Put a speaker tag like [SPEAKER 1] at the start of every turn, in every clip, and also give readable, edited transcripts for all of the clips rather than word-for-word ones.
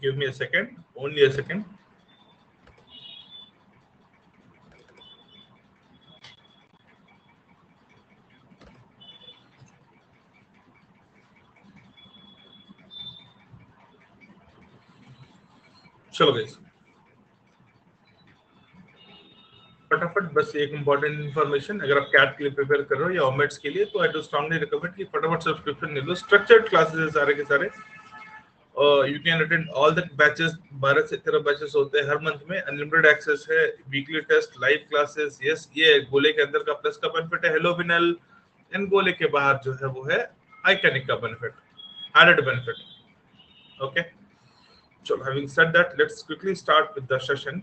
[SPEAKER 1] Give me a second, only a second. चलो guys, फटाफट बस एक इंपॉर्टेंट इन्फॉर्मेशन, अगर आप कैट के लिए प्रिपेयर कर रहे हो या ओमेट्स के लिए, तो आई डू स्ट्रांगली रिकमेंड कि फटाफट सब्सक्रिप्शन ले लो। स्ट्रक्चर्ड क्लासेस है सारे के सारे। You can attend all the batches, 12 से 13 बैचेस होते हैं हर मंथ में। अनलिमिटेड एक्सेस है, weekly test, live classes. Yes, ये गोले के अंदर का प्लस का बेनिफिट है। हेलो विनल। एंड गोले के बाहर जो है वो है आइकनिक का बेनिफिट, एडेड बेनिफिट। ओके, चलो having said that, let's quickly start with the session.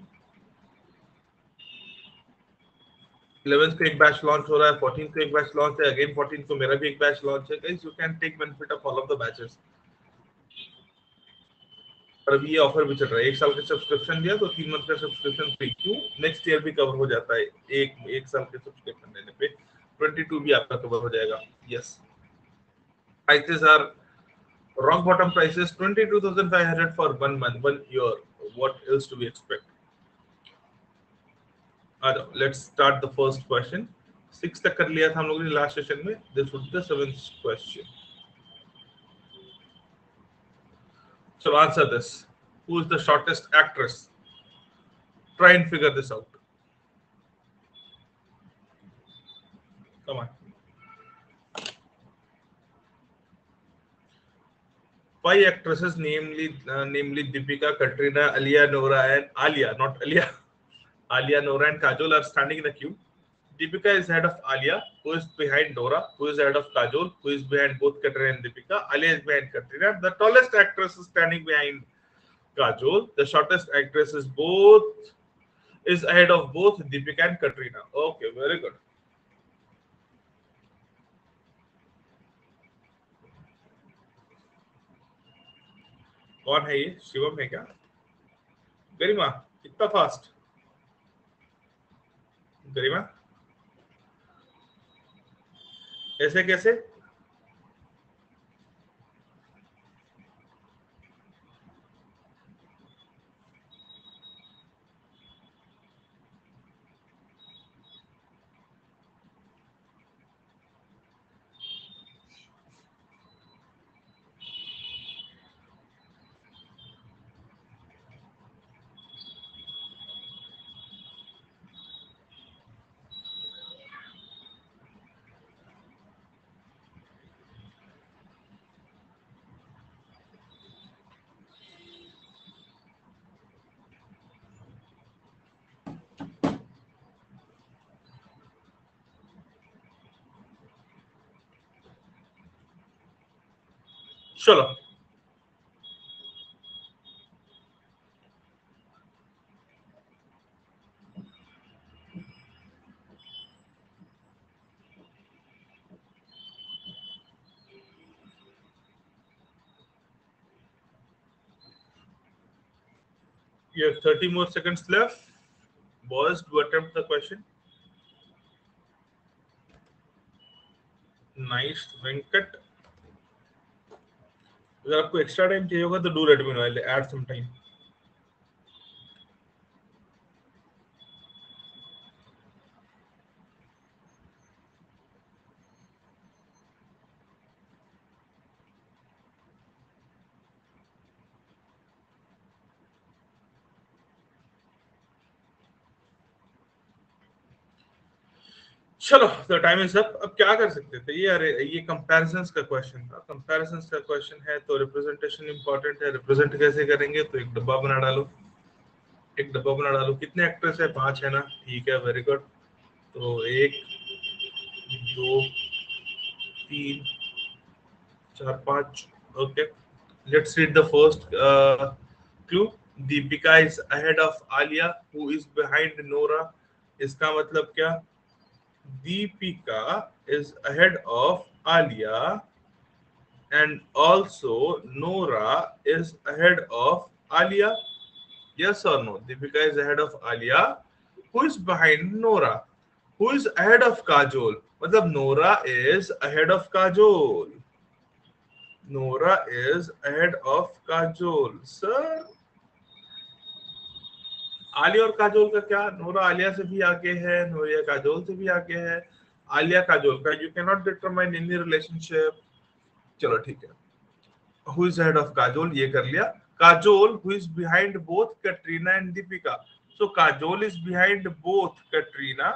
[SPEAKER 1] 11th को एक बैच लॉन्च हो रहा है, 14th को एक बैच लॉन्च है, अगेन 14th को मेरा भी एक बैच लॉन्च है। Guys, you can take benefit of all of the batches. और अभी ये ऑफर भी चल रहा है, 1 साल का सब्सक्रिप्शन लिया तो 3 मंथ का सब्सक्रिप्शन फ्री। क्यों? नेक्स्ट ईयर भी कवर हो जाता है एक साल के सब्सक्रिप्शन लेने पे। 22 भी आपका कवर हो जाएगा। Yes, prices are rock bottom prices, 22,500 for 1 month 1 year। What else to be expect? आ जाओ, let's start the first question. 6 तक कर लिया था हम लोगों ने लास्ट सेशन में। This would be the 7th question. So answer this. Who is the shortest actress? Try and figure this out. Come on. 5 actresses, namely Deepika, Katrina, Alia, Nora, and Alia, not Alia. Alia, Nora, and Kajol are standing in a queue. Deepika is ahead of Alia, who is behind Nora, who is ahead of Kajol, who is behind both Katrina and Deepika. Alia is behind Katrina. The tallest actress is standing behind Kajol. The shortest actress is ahead of both Deepika and Katrina. Okay, very good. कौन है ये? शिवम है क्या? गरिमा, इतना fast? गरिमा, ऐसे कैसे? चलो, you have 30 more seconds left. Boys, to attempt the question. Nice, Venkat. अगर आपको एक्स्ट्रा टाइम चाहिए होगा तो do let me know, I add some time. चलो, द टाइम इज अप। अब क्या कर सकते थे? ये अरे ये कंपैरिजंस का क्वेश्चन था। कंपैरिजंस का क्वेश्चन है तो रिप्रेजेंटेशन इंपॉर्टेंट है। रिप्रेजेंट कैसे करेंगे? तो एक डब्बा बना डालो, एक डब्बा बना डालो। कितने एक्टर्स है? 5 है ना? ठीक है, वेरी गुड। तो 1 2 3 4 5। Okay, let's read the first clue. Deepika is ahead of Alia, who is behind Nora. इसका मतलब क्या? Deepika is ahead of Alia and also Nora is ahead of Alia. Yes or no? Deepika is ahead of Alia. Who is behind Nora? Who is ahead of Kajol? मतलब Nora is ahead of Kajol. Nora is ahead of Kajol. Sir, Alia और काजोल का क्या? Nora Alia से भी आगे है, नोरिया काजोल से भी आगे है, आलिया काजोल का you can not determine any relationship. चलो ठीक है. Who is head of Kajol, ये कर लिया. Kajol who is behind both Katrina and Deepika. So Kajol is behind both Katrina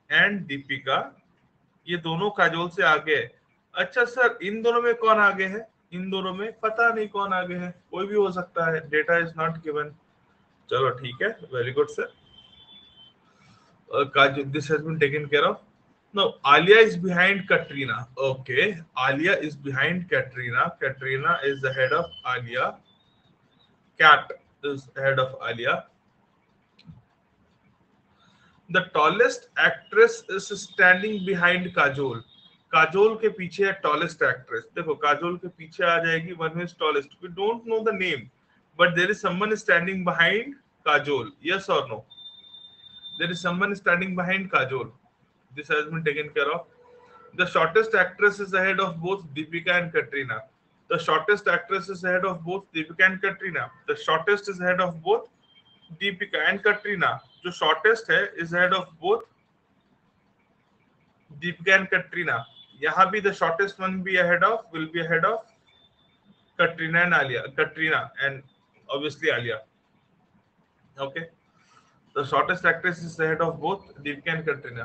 [SPEAKER 1] and Deepika. ये दोनों काजोल से आगे है. अच्छा सर, इन दोनों में कौन आगे है? इन दोनों में पता नहीं कौन आगे है, कोई भी हो सकता है, डेटा इज नॉट गिवन. चलो ठीक है, very good sir. Kajol, this has been taken care of. No, Alia is behind Katrina. Okay, Alia is behind Katrina. Katrina is ahead of Alia. Kat is ahead of Alia. The tallest actress is standing behind Kajol. Kajol के पीछे है tallest actress. देखो काजोल के पीछे आ जाएगी one is tallest. We don't know the name, but there is someone standing behind Kajol. Yes और no? There is someone standing behind Kajol. This has been taken care of. The shortest actress is ahead of both Deepika and Katrina. The shortest actress is ahead of both Deepika and Katrina. The shortest is ahead of both Deepika and Katrina. जो shortest है is ahead of both Deepika and Katrina. यहाँ भी the shortest one will be ahead of Katrina and Alia. Katrina and obviously Alia. Okay. The shortest actress is ahead of both Deepika and Katrina.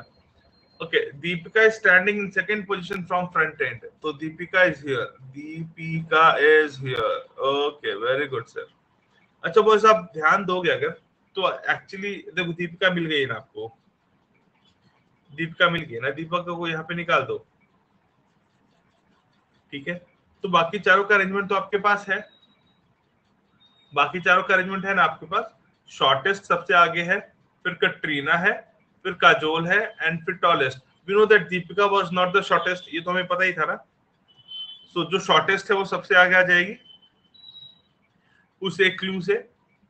[SPEAKER 1] Okay, Deepika is standing in second position from front end. So Deepika is here. Deepika is here. Okay, very good sir. अच्छा boys, आप ध्यान दोगे अगर तो actually देखो दीपिका मिल गई ना आपको. दीपिका मिल गई ना, दीपिका को यहाँ पे निकाल दो. ठीक है, तो बाकी चारों का अरेंजमेंट तो आपके पास है. बाकी चारों का अरेंजमेंट है ना आपके पास. शॉर्टेस्ट सबसे आगे है, फिर कटरीना है, फिर काजोल है एंड फिर tallest. We know that Deepika was not the shortest, ये तो हमें पता ही था ना. सो जो शॉर्टेस्ट है वो सबसे आगे आ जाएगी उस एक क्लू से.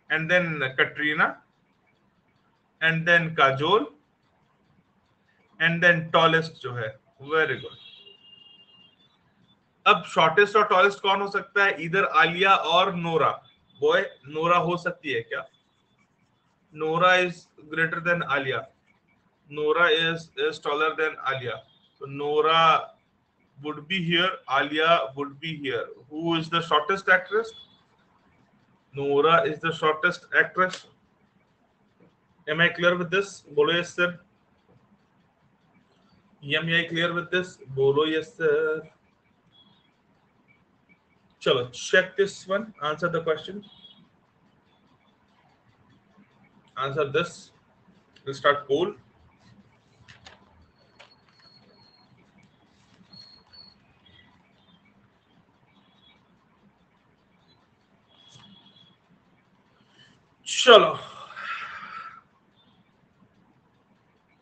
[SPEAKER 1] And then Katrina and then Kajol and then tallest जो है. Very good. अब शॉर्टेस्ट और टॉलेस्ट कौन हो सकता है? इधर आलिया और नोरा. बॉय, नोरा हो सकती है क्या? Nora is greater than Alia. Nora is taller than Alia. So Nora would be here. Alia would be here. Who is the shortest actress? Nora is the shortest actress. Am I clear with this? Bolo yes sir. Am I clear with this? Bolo yes sir. Chalo, check this one. Answer the question. Answer this. We'll start poll. Chalo.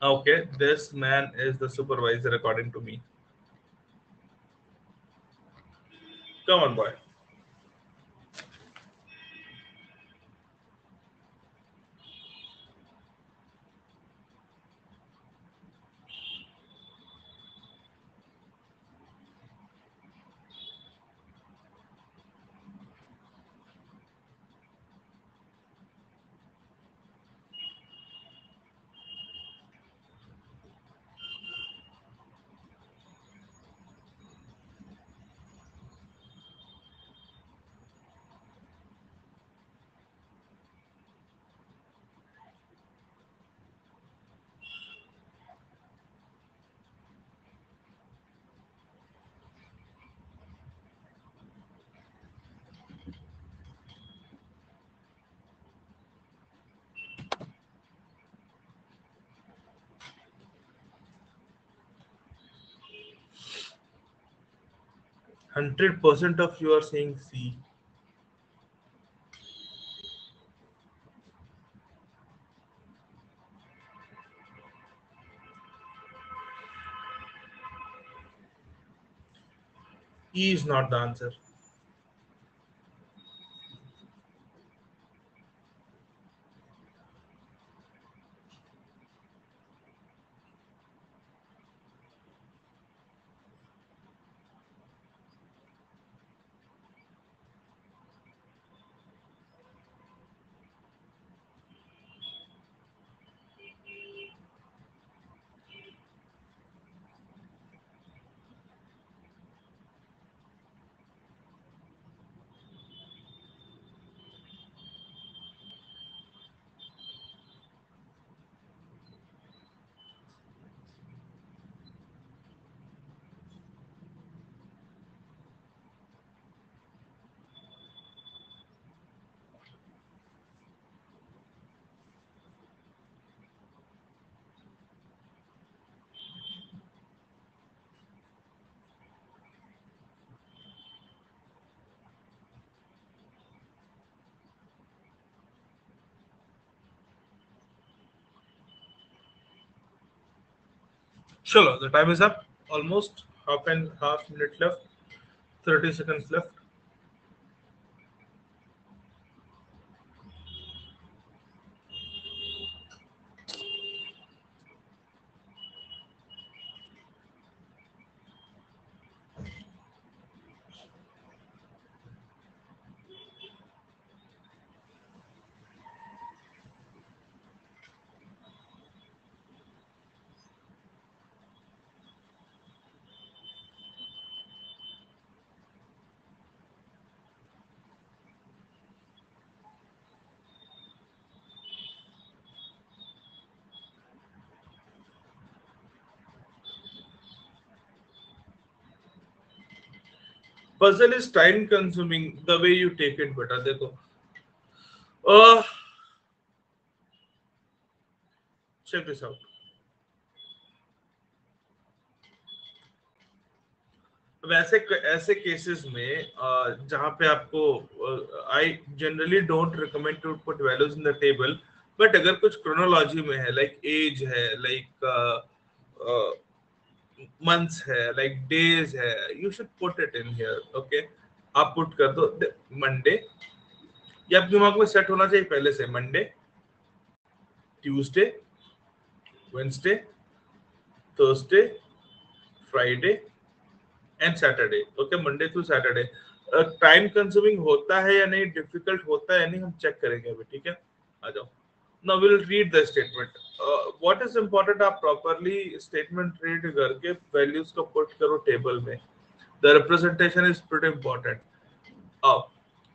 [SPEAKER 1] Okay, this man is the supervisor according to me. Come on, boy. %100% of you are saying C. E is not the answer. चलो, the time is up. Almost half minute left. 30 seconds left. Puzzle is time consuming the way you take it, beta. देखो, uh, check this out. वैसे ऐसे cases में जहां पे आपको I generally don't recommend to put values in the table, but अगर कुछ क्रोनोलॉजी में है, लाइक एज है, लाइक मंथ्स है, लाइक डेज है, you should put it in here. Okay, आप पुट कर दो मंडे. ये आपके दिमाग में सेट होना चाहिए पहले से. Monday, Tuesday, Wednesday, Thursday, Friday and Saturday. Okay, Monday to Saturday. Time consuming होता है या नहीं, डिफिकल्ट होता है या नहीं, हम चेक करेंगे अभी. ठीक है, आ जाओ. Now will read the statement. What is important, आप प्रॉपर्ली स्टेटमेंट रीड करके वैल्यूज को पुट करो टेबल में. The representation is pretty important.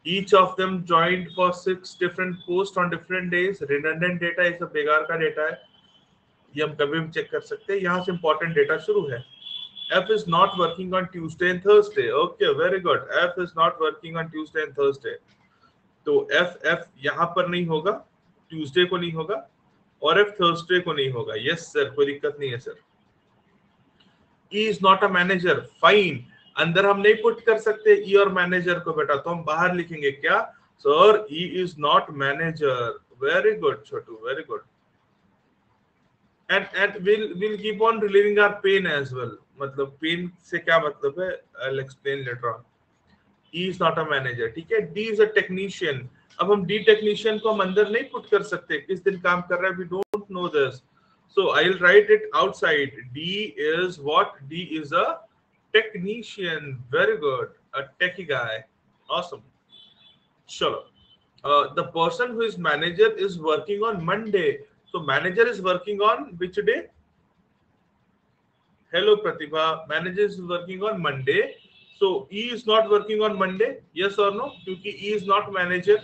[SPEAKER 1] Each of them joined for 6 different posts on different days. Redundant data is a बेकार का data है, ये हम कभी भी चेक कर सकते हैं. यहाँ से इंपॉर्टेंट डेटा शुरू है. F is not working on Tuesday and Thursday. Okay, very good. F is not working on Tuesday and Thursday. तो F यहाँ पर नहीं होगा, Tuesday को नहीं होगा, और F Thursday को नहीं होगा. Yes sir, कोई दिक्कत नहीं है sir. E is not a manager. Fine. अंदर हम नहीं पुट कर सकते E और मैनेजर को बेटा, तो हम बाहर लिखेंगे क्या? Sir, E is not manager. Very good Chhotu, very good. And we'll keep on relieving our pain as well. मतलब पेन से क्या मतलब है, I'll explain later on. E is not a manager. ठीक है. D is a technician. अब हम D technician को हम अंदर नहीं पुट कर सकते, किस दिन काम कर रहा है, we don't know this. So I'll write it outside. D is what? D is a technician. Very good. A techie guy. Awesome. Sure. The person who is manager is working on Monday. So manager is working on which day? Hello Pratibha. Manager is working on Monday. So E is not working on Monday. Yes or no? Because E is not manager.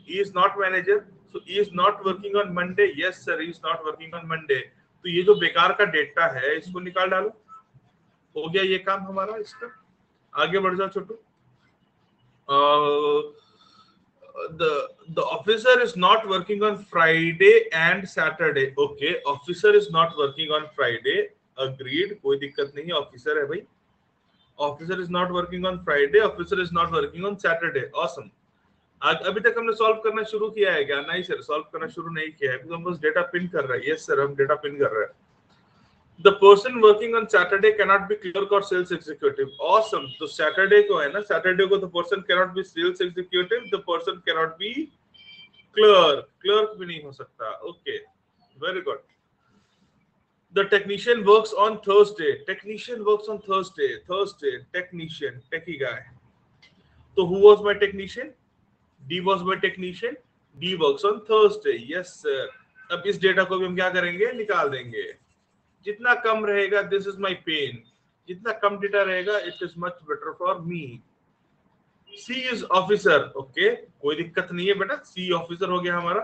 [SPEAKER 1] E is not manager. So E is not working on Monday. Yes sir, E is not working on Monday. तो ये जो बेकार का data है इसको निकाल डालो. हो गया ये काम हमारा. इसका आगे बढ़ जाओ छोटू. The officer is not working on Friday and Saturday. Okay, officer is not working on Friday. Agreed. कोई दिक्कत नहीं है, ऑफिसर है भाई. Officer is not working on Friday. Officer is not working on Saturday. Awesome. अभी तक हमने solve करना शुरू किया है क्या? नहीं सर, सॉल्व करना शुरू नहीं किया है, हम बस डेटा पिन कर रहे हैं. यस सर, हम डेटा पिन कर रहे हैं. The person working on Saturday cannot be clerk or sales executive. Awesome. तो Saturday को है ना, Saturday को the person cannot be sales executive, the person cannot be clerk. Clerk भी नहीं हो सकता. Okay, very good. The technician works on Thursday. Technician works on Thursday. Thursday, technician, techie guy. So who was my technician? D was my technician. D works on Thursday. Yes sir. अब इस data को भी हम क्या करेंगे, निकाल देंगे. जितना कम रहेगा, दिस इज माई पेन. जितना कम डेटा रहेगा, it is much better for me. C is officer. Okay, कोई दिक्कत नहीं है बेटा. सी ऑफिसर हो गया हमारा.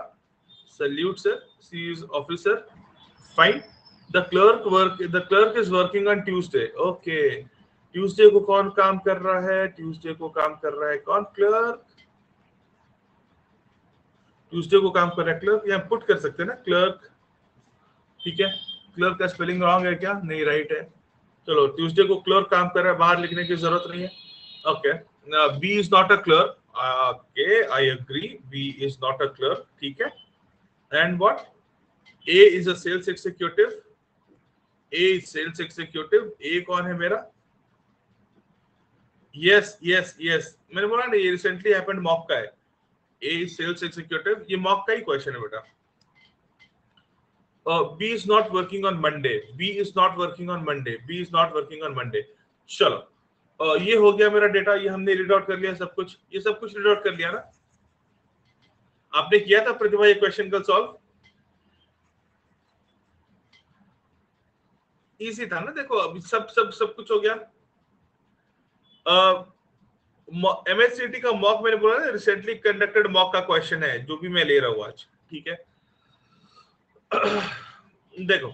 [SPEAKER 1] Salute sir. C is officer. Fine. The clerk is working on Tuesday. Okay, Tuesday को कौन काम कर रहा है? ट्यूसडे को काम कर रहा है कौन? क्लर्क. ट्यूसडे को काम कर रहा है क्लर्क. यहाँ पुट कर सकते हैं ना, क्लर्क. ठीक है. क्लर्क का स्पेलिंग रॉन्ग है क्या? नहीं, राइट है. चलो, ट्यूसडे को क्लर्क काम कर रहा है, बाहर लिखने की जरूरत नहीं है. Okay, B is not a clerk. Okay, I agree, B is not a clerk. ठीक है. And what? A is a sales executive. A sales executive, A कौन है मेरा? यस यस यस, मैंने बोला ना ये रिसेंटली हैपेंड मॉक का है। ए सेल्स एग्जीक्यूटिव, ये मॉक का ही क्वेश्चन है बेटा। B is not working on Monday. B is not working on Monday. B is not working on Monday. चलो, ये हो गया मेरा डेटा, ये हमने रीड आउट कर लिया सब कुछ, ये सब कुछ रीड आउट कर लिया ना? आपने किया था प्रतिभा ये क्वेश्चन कल सॉल्व? इजी था ना? देखो अभी सब सब सब कुछ हो गया। एमएससीटी का मॉक मैंने बोला ना रिसेंटली कंडक्टेड मॉक का क्वेश्चन है जो भी मैं ले रहा हूँ आज, ठीक है? देखो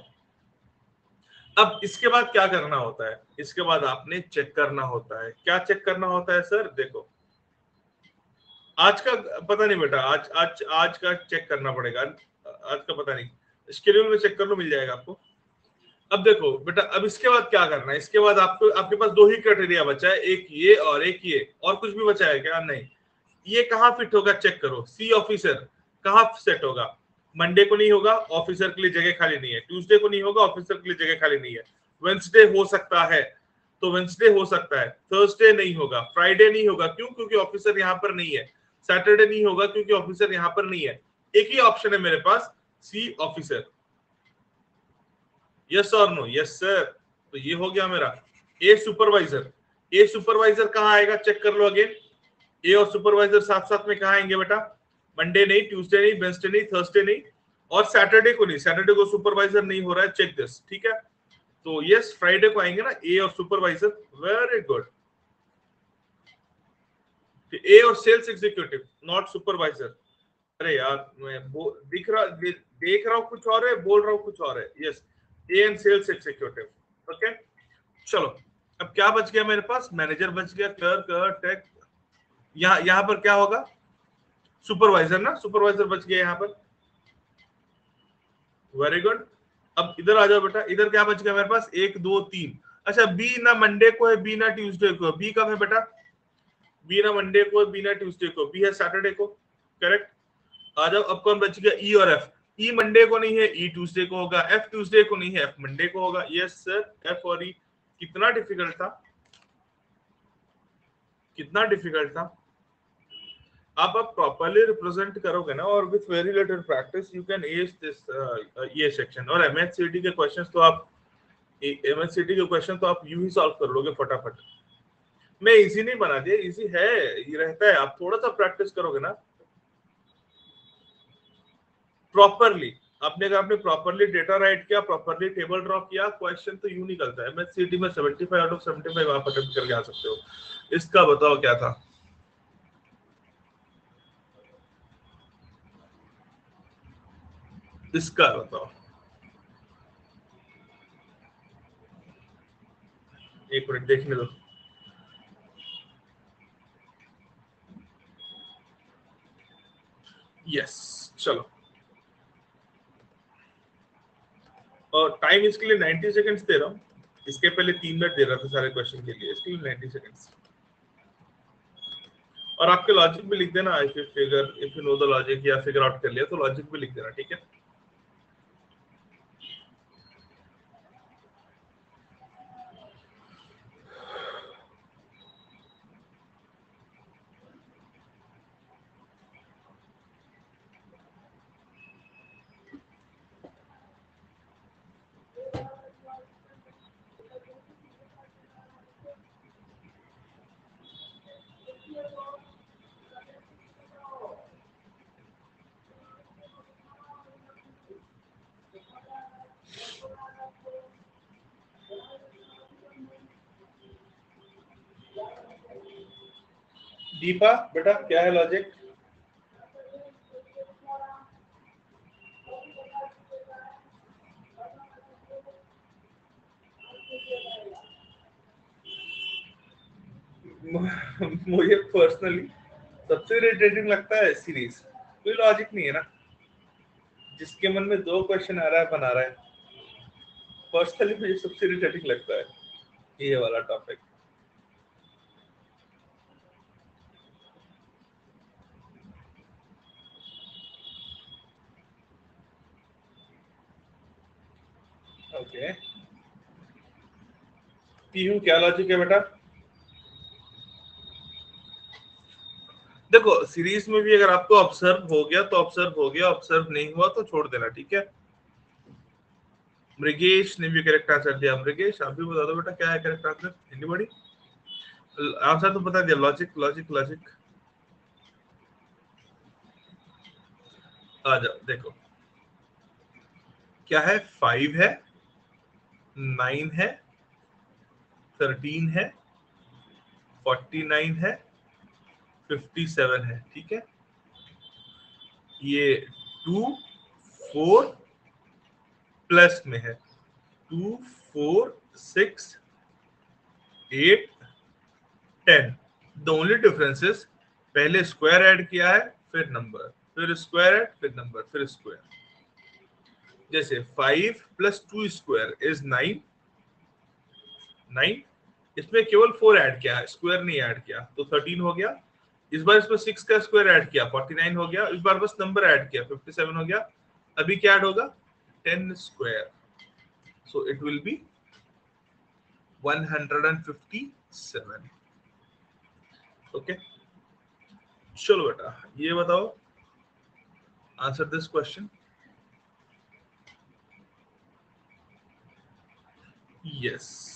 [SPEAKER 1] अब इसके बाद क्या करना होता है, इसके बाद आपने चेक करना होता है। क्या चेक करना होता है सर? देखो आज का पता नहीं बेटा, आज का चेक करना पड़ेगा, आज का पता नहीं, शेड्यूल में चेक कर लो, मिल जाएगा आपको। अब देखो बेटा, अब इसके बाद क्या करना है? इसके बाद आपको, आपके पास दो ही क्राइटेरिया बचा है, एक ये और एक ये, और कुछ भी बचा है क्या? नहीं। ये कहाँ फिट होगा चेक करो। सी ऑफिसर कहाँ सेट होगा? मंडे को नहीं होगा, ऑफिसर के लिए जगह खाली नहीं है। ट्यूसडे को नहीं होगा, ऑफिसर के लिए जगह खाली नहीं है। वेंसडे हो सकता है तो वेंसडे हो सकता है, थर्सडे नहीं होगा, फ्राइडे नहीं होगा, क्यों? क्योंकि ऑफिसर यहाँ पर नहीं है। सैटरडे नहीं होगा क्योंकि ऑफिसर यहाँ पर नहीं है। एक ही ऑप्शन है मेरे पास, सी ऑफिसर। यस और नो? Yes sir. तो ये हो गया मेरा। ए सुपरवाइजर, ए सुपरवाइजर कहाँ आएगा चेक कर लो अगेन। ए और सुपरवाइजर साथ साथ में कहाँ आएंगे बेटा? मंडे नहीं, ट्यूसडे नहीं, वेंसडे नहीं, थर्सडे नहीं, और सैटरडे को नहीं। सैटरडे को सुपरवाइजर नहीं हो रहा है, चेक दिस, ठीक है? तो यस फ्राइडे को आएंगे ना ए और सुपरवाइजर। Very good. ए और सेल्स एग्जीक्यूटिव, नॉट सुपरवाइजर। अरे यार मैं देख रहा हूँ कुछ और है, बोल रहा हूँ कुछ और है। Yes, A and sales executive. Okay चलो, अब क्या बच गया मेरे पास? मैनेजर बच गया, क्लर्क, टेक। यहाँ पर क्या होगा? सुपरवाइजर ना, सुपरवाइजर बच गया यहाँ पर। Very good. अब इधर आ जाओ बेटा, इधर क्या बच गया मेरे पास? एक दो तीन। अच्छा, बी ना मंडे को है, बी ना ट्यूसडे को। बी कब है बेटा? बी ना मंडे को, बी ना ट्यूसडे को, बी है सैटरडे को। करेक्ट। आ जाओ, अब कौन बच गया? ई और एफ। ई मंडे को नहीं है, ई ट्यूसडे को होगा। एफ ट्यूसडे को नहीं है, एफ मंडे को होगा। यस सर, एफ और ई। कितना डिफिकल्ट था, कितना डिफिकल्ट था। आप प्रॉपर्ली रिप्रेजेंट करोगे ना, और with very little practice you can ace this ये सेक्शन। और एमएचसीटी के क्वेश्चंस तो आप, एमएचसीटी के क्वेश्चन तो आप यूं ही सॉल्व कर लोगे फटाफट। मैं इजी नहीं बना दिया, इजी है, ये रहता है। आप थोड़ा सा प्रैक्टिस करोगे ना प्रॉपरली, आपने प्रॉपरली डेटा राइट किया, प्रॉपरली टेबल ड्रॉ किया, क्वेश्चन तो यूं निकलता है। एमएचसीटी में 75 आउट ऑफ 75 आप अटेम्प्ट करके आ सकते हो। इसका बताओ क्या था? इसका बताओ, एक मिनट देखने दो। यस चलो, और टाइम इसके लिए 90 सेकंड्स दे रहा हूँ। इसके पहले 3 मिनट दे रहा था सारे क्वेश्चन के लिए, इसके लिए 90 सेकंड्स। और आपके लॉजिक भी लिख देना, if you know the logic या फिगर आउट कर लिया तो लॉजिक भी लिख देना, ठीक है? दीपा बेटा क्या है लॉजिक? मुझे पर्सनली सबसे इरिटेटिंग लगता है सीरीज, कोई लॉजिक नहीं है ना, जिसके मन में दो क्वेश्चन आ रहा है बना रहा है। पर्सनली मुझे सबसे इरिटेटिंग लगता है ये वाला टॉपिक। ओके की हूँ, क्या लॉजिक है बेटा? देखो सीरीज में भी अगर आपको ऑब्जर्व हो गया तो ऑब्जर्व हो गया, ऑब्जर्व नहीं हुआ तो छोड़ देना, ठीक है। मृगेश ने भी करेक्ट आंसर दिया। मृगेश आप भी बता दो बेटा क्या है करेक्ट आंसर, एनीबॉडी? आंसर तो बता दिया, लॉजिक लॉजिक लॉजिक। आ जाओ देखो क्या है, 5 है, 9 है, 13 है, 49 है, 57 है, ठीक है। ये 2 4 प्लस में है, 2 4 6 8 10। द ओनली डिफरेंस इज पहले स्क्वायर ऐड किया है, फिर नंबर, फिर स्क्वायर ऐड, फिर नंबर, फिर स्क्वायर। जैसे 5 प्लस 2 स्क्वायर इज 9, 9। इसमें केवल 4 ऐड किया है, स्क्वायर नहीं ऐड किया, तो 13 हो गया। इस बार इसमें 6 का स्क्वायर ऐड किया, 49 हो गया। इस बार बस नंबर ऐड किया, 57 हो गया। अभी क्या ऐड होगा, 10 square, so it will be 157। Okay चलो बेटा ये बताओ, answer this question. Yes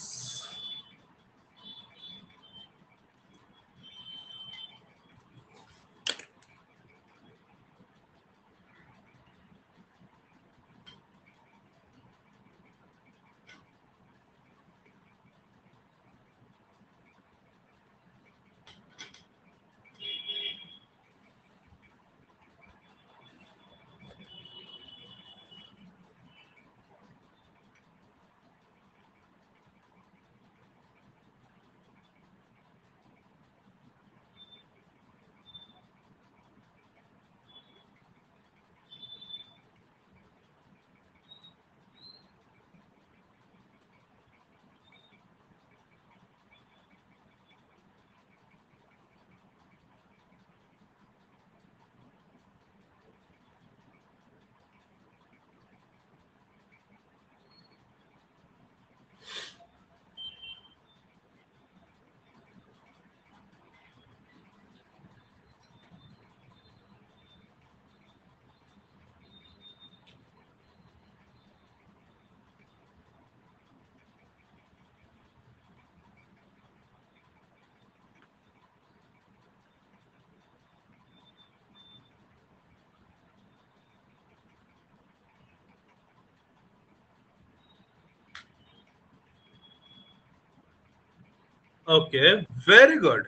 [SPEAKER 1] okay very good.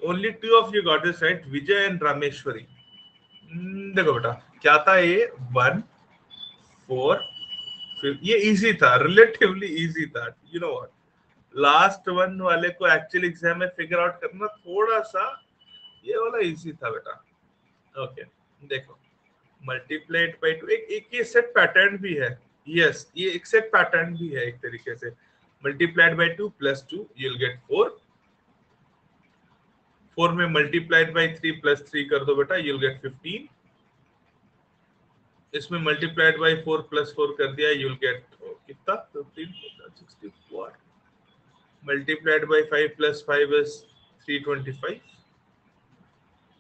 [SPEAKER 1] Only 2 of you got this right, Vijay and Rameshwari. देखो बेटा क्या था ये, 1 4 फिर ये इजी था, रिलेटिवली इजी था, you know what. Last one वाले को एक्चुअल एग्जाम में फिगर आउट करना थोड़ा सा, ये वाला इजी था बेटा। ओके देखो मल्टीप्लाइड बाई 2, एक ये सेट पैटर्न भी है। यस ये एक सेट पैटर्न भी है एक तरीके से। Multiplied by 2 plus 2 you will get 4। 4 में मल्टीप्लाइड बाई 3 प्लस 3 कर दो बेटा, यू विल गेट 15। इसमें मल्टीप्लाइड बाई 4 प्लस 4 कर दिया, यू विल गेट कितना, 15 64। Multiplied by 5 plus 5 is 325।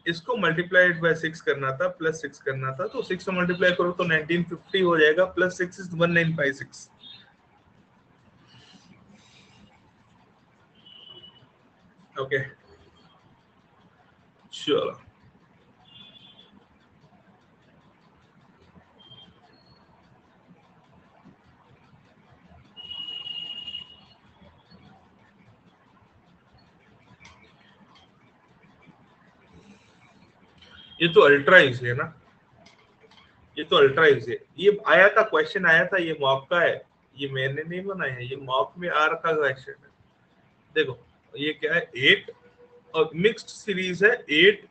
[SPEAKER 1] इसको मल्टीप्लाइड बाय 6 करना था, प्लस 6 करना था, तो 6 से मल्टीप्लाई करो तो 1950 हो जाएगा, प्लस 6 इज 1956। ओके चलो ये तो अल्ट्रा इजी है ना, ये तो अल्ट्रा इजी है। ये आया था, क्वेश्चन आया था, ये मॉक का है, ये मैंने नहीं बनाया है, ये मॉक में आ रखा क्वेश्चन है। देखो ये क्या है, 8 और मिक्स्ड सीरीज है, 8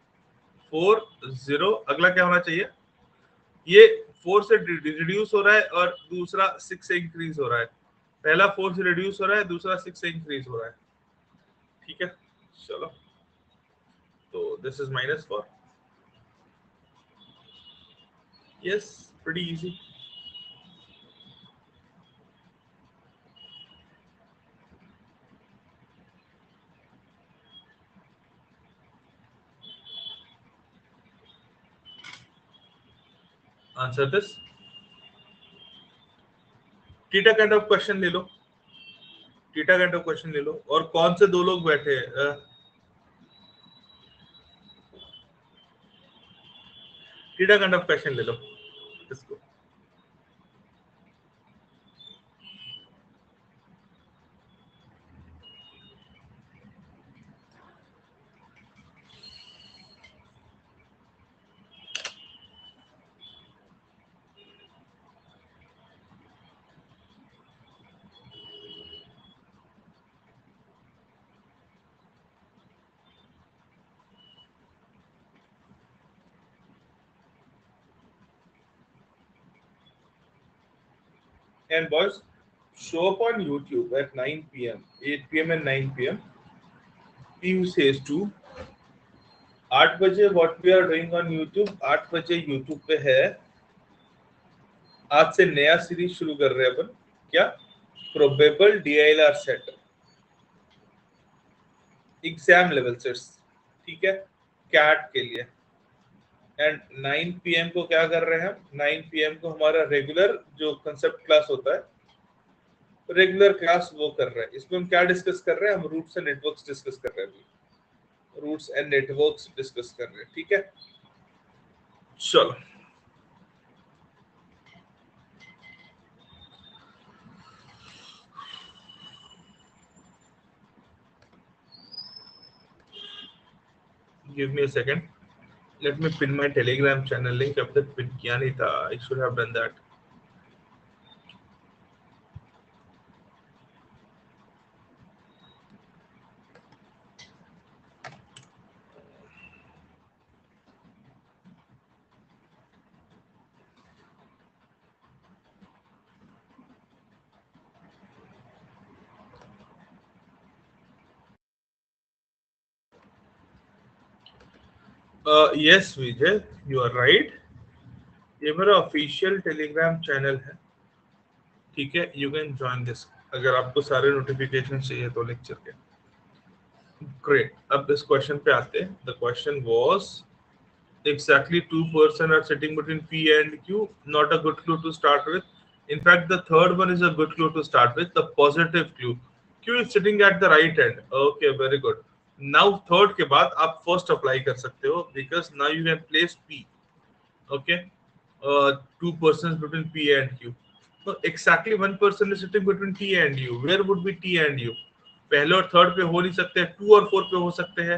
[SPEAKER 1] 4 0। अगला क्या होना चाहिए, ये 4 से रिड्यूस हो रहा है और दूसरा 6 से इंक्रीज हो रहा है। पहला 4 से रिड्यूस हो रहा है, दूसरा 6 से इंक्रीज हो रहा है, ठीक है। चलो तो this is -4। Yes, pretty easy. Answer this. Theta kind of question ले लो, टीटा काइंड ऑफ क्वेश्चन ले लो। और कौन से दो लोग बैठे हैं? टीटा काइंड ऑफ क्वेश्चन ले लो इसको। And boys, show up on YouTube at 9 p.m., 8 p.m. and 9 p.m. Piyush says to 8 बजे what we are doing on YouTube, 8 बजे YouTube पे है। आज से नया सीरीज शुरू कर रहे हैं अपन। क्या? Probable DILR set, exam level sets, ठीक है, कैट के लिए। एंड 9 PM को क्या कर रहे हैं हम? 9 PM को हमारा रेगुलर जो कंसेप्ट क्लास होता है, रेगुलर क्लास वो कर रहे हैं। इसमें हम क्या डिस्कस कर रहे हैं? हम रूट्स एंड नेटवर्क्स डिस्कस कर रहे हैं, रूट्स एंड नेटवर्क्स डिस्कस कर रहे हैं, ठीक है। चलो give me a second, let me pin my Telegram channel link। अब तक पिन किया नहीं था, I should have done that। Yes Vijay, you are right. ये मेरा ऑफिशियल टेलीग्राम चैनल है, ठीक है। यू कैन ज्वाइन दिस अगर आपको सारे नोटिफिकेशन चाहिए तो लेक्चर के। ग्रेट, अब इस क्वेश्चन पे आते हैं। The question was exactly two person are sitting between P and Q, not a good clue to start with. In fact, the third one is a good clue to start with, the positive clue. Q is sitting at the right end. Okay, very good. Now third के बाद आप first apply कर सकते हो, because now you can place P. Okay, two persons between P and Q. So exactly one person is sitting between T and U. Where would be T and U? पहले और third पे हो नहीं सकते, 2 और 4 पे हो सकते हैं,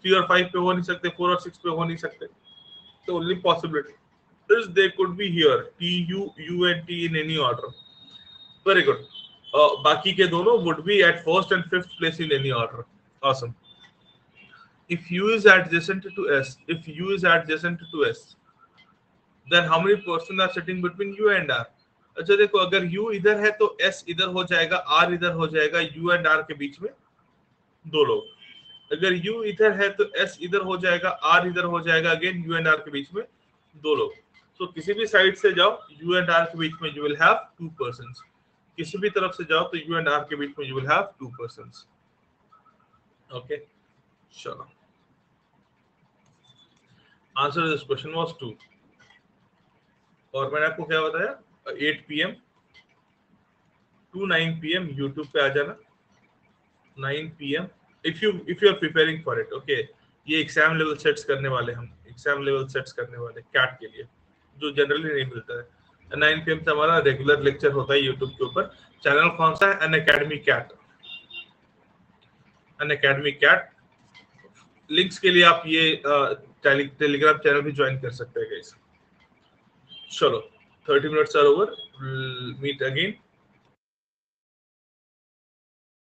[SPEAKER 1] 3 और 5 पे हो नहीं सकते, 4 और 6 पे हो नहीं सकते। The only possibility is they could be here, T, U, U and T in any order. Very good. बाकी के दोनों would be at first and fifth place in any order. Awesome. If U is adjacent to S, then how many persons are sitting between U and R? अच्छा देखो, अगर U इधर है तो S इधर हो जाएगा, R इधर हो जाएगा, U and R के बीच में दो लोग। अगर U इधर है तो S इधर हो जाएगा, R इधर हो जाएगा, अगेन U and R के बीच में दो लोग। तो किसी भी साइड से जाओ U and R के बीच में you will have two persons। किसी भी तरफ से जाओ तो U and R के बीच में you will have two persons। Okay, चलो। Answer this question was 2। और मैंने आपको क्या बताया? 8 PM to 9 PM YouTube पे आ जाना। 9 PM if you are preparing for it। okay, ये एग्जाम लेवल सेट्स करने वाले, हम एग्जाम लेवल सेट्स करने वाले कैट के लिए, जो जनरली नहीं मिलता है। 9 PM से हमारा रेगुलर लेक्चर होता है यूट्यूब के ऊपर। चैनल कौन सा है? अन अकेडमी कैट। अन अकेडमी कैट। लिंक्स के लिए आप ये टेलीग्राम चैनल भी ज्वाइन कर सकते हैं गाइस। चलो, 30 minutes are over, we'll meet again